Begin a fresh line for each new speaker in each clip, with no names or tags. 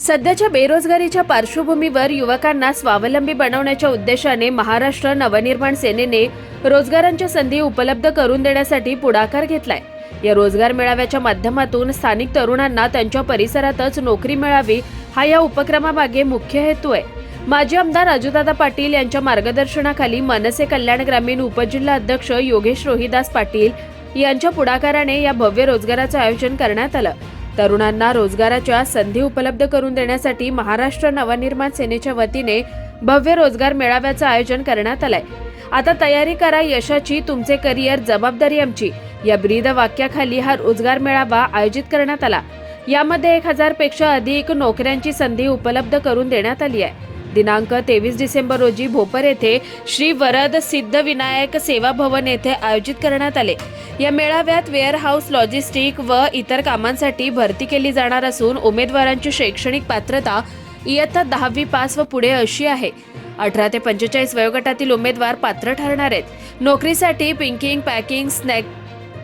सध्याच्या बेरोजगारीच्या पार्श्वभूमीवर युवकांना स्वावलंबी बनवण्याच्या उद्देशाने महाराष्ट्र नवनिर्माण सेनेने रोजगारांच्या संधी उपलब्ध करून देण्यासाठी पुढाकार घेतलाय। या रोजगार मेळाव्याच्या माध्यमातून स्थानिक तरुणांना त्यांच्या परिसरातच नोकरी मिळावी हा या उपक्रमामागे मुख्य हेतू आहे। माजी आमदार राजूदादा पाटील यांच्या मार्गदर्शनाखाली मनसे कल्याण ग्रामीण उपजिल्हा अध्यक्ष योगेश रोहिदास पाटील यांच्या पुढाकाराने या भव्य रोजगाराचे आयोजन करण्यात आलं। तरुणांना रोजगाराच्या संधी उपलब्ध करून देण्यासाठी महाराष्ट्र नवनिर्माण सेनेच्या वतीने भव्य रोजगार मेळाव्याचं आयोजन करण्यात आलंय। आता तयारी करा यशाची, तुमचे करिअर जबाबदारी आमची या ब्रीद वाक्याखाली हा रोजगार मेळावा आयोजित करण्यात आला। यामध्ये 1000 पेक्षा अधिक नोकऱ्यांची संधी उपलब्ध करून देण्यात आली आहे। दिनांक 23 डिसेंबर रोजी भोपर येथे श्री वरद सिद्धविनायक सेवा भवन येथे आयोजित करण्यात आले। या मेळाव्यात वेअरहाऊस, लॉजिस्टिक व इतर कामांसाठी भरती केली जाणार असून उमेदवारांची शैक्षणिक पात्रता इयत्ता 10वी पास व पुढे अशी आहे। 18 ते 45 वयोगटातील उमेदवार पात्र ठरणार आहेत। नोकरीसाठी पिकिंग, पॅकिंग,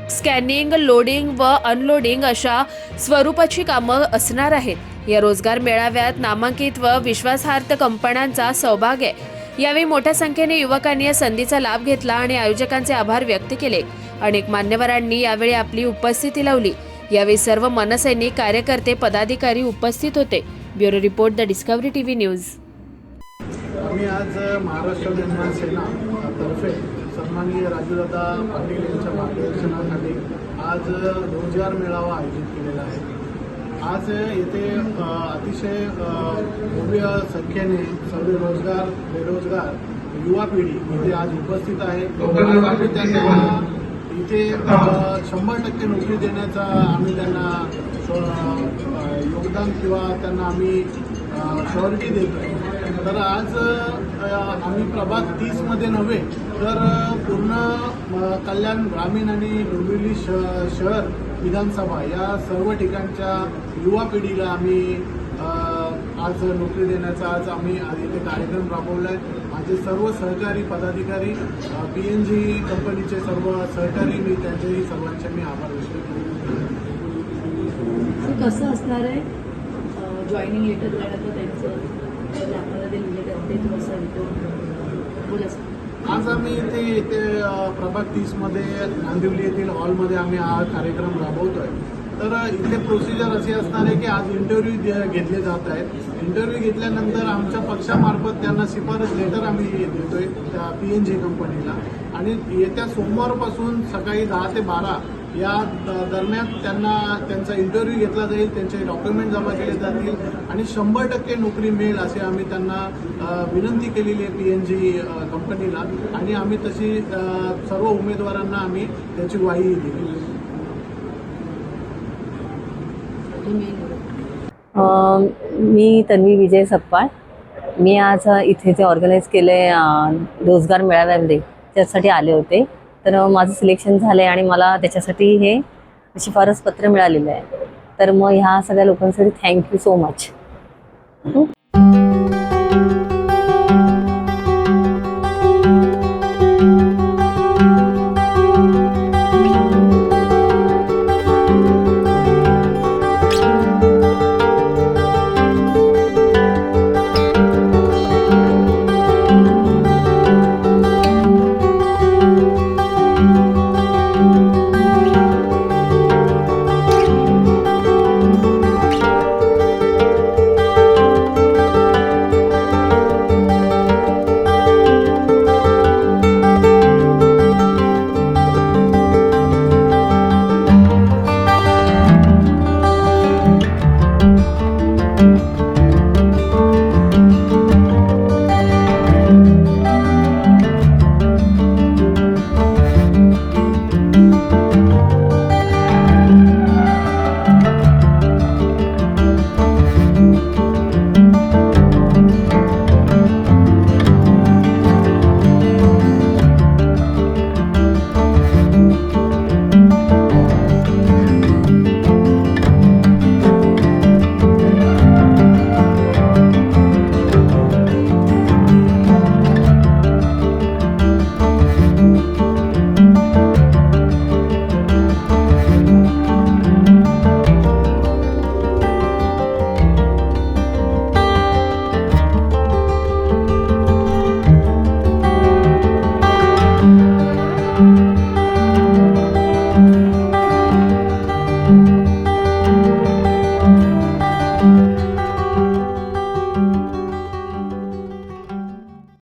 स्कॅनिंग, लोडिंग व अनलोडिंग अशा स्वरूपाची कामं असणार आहेत। या रोजगार मेळाव्यात नामांकित व विश्वासार्ह कंपन्यांचा सहभाग आहे। यावेळी मोठ्या संख्येने युवकांनी या संधीचा लाभ घेतला आणि आयोजकांचे आभार व्यक्त केले। अनेक मान्यवरांनी यावेळी आपली उपस्थिती लावली। यावेळी सर्व मनसैनिक, कार्यकर्ते, पदाधिकारी उपस्थित होते। Bureau report, the discovery TV news.
आम्ही आज महाराष्ट्र निर्माण सेना तर्फे सन्माननीय राजूदादा पाटील यांच्या मार्गदर्शनाखाली आज रोजगार मेळावा आयोजित केलेला आहे। आज येथे अतिशय भव्य संख्येने सर्व रोजगार, बेरोजगार युवा पिढी इथे आज उपस्थित आहे। आम्ही त्यांना इथे 100% नोकरी देण्याचा आम्ही त्यांना योगदान किंवा त्यांना आम्ही श्योरिटी देतोय। तर आज आम्ही प्रभाग 30 मध्ये नव्हे तर पूर्ण कल्याण ग्रामीण आणि डोंबिवली शहर विधानसभा या सर्व ठिकाणच्या युवा पिढीला आम्ही आज नोकरी देण्याचा आज आम्ही इथे कार्यक्रम राबवला आहे। माझे सर्व सहकारी पदाधिकारी, PNG कंपनीचे सर्व सहकारी, मी त्यांचेही सर्वांचे मी आभार व्यक्त करतो।
कसं असणार आहे जॉईनिंग लेटर देण्याचं त्यांचं आपल्याला ते लिहिलं
आज आम्ही इथे प्रभाग 30 मध्ये नांदिवली येथील हॉलमध्ये आम्ही हा कार्यक्रम राबवतोय। तर इथे प्रोसिजर अशी असणार आहे की आज इंटरव्ह्यू घेतले जात आहेत। इंटरव्ह्यू घेतल्यानंतर आमच्या पक्षामार्फत त्यांना शिफारस लेटर आम्ही देतोय त्या PNG कंपनीला आणि येत्या सोमवारपासून सकाळी 10 ते 12 या दरम्यान त्यांचा इंटरव्ह्यू घेतला जाईल, त्यांचे डॉक्युमेंट जमा केले जातील आणि 100% नोकरी मिळेल असे आम्ही त्यांना विनंती केलेली आहे PNG कंपनीला आणि आम्ही तशी सर्व उमेदवारांना आम्ही त्याची ग्वाही दिली।
मी तन्वी विजय सप्पाळ। मी आज इथे जे ऑर्गनाईज केले रोजगार मेळाव्यामध्ये त्यासाठी आले होते। तर माझं सिलेक्शन झालं आहे आणि मला त्याच्यासाठी हे शिफारस पत्र मिळालेलं आहे। तर मग ह्या सगळ्या लोकांसाठी थँक्यू सो मच।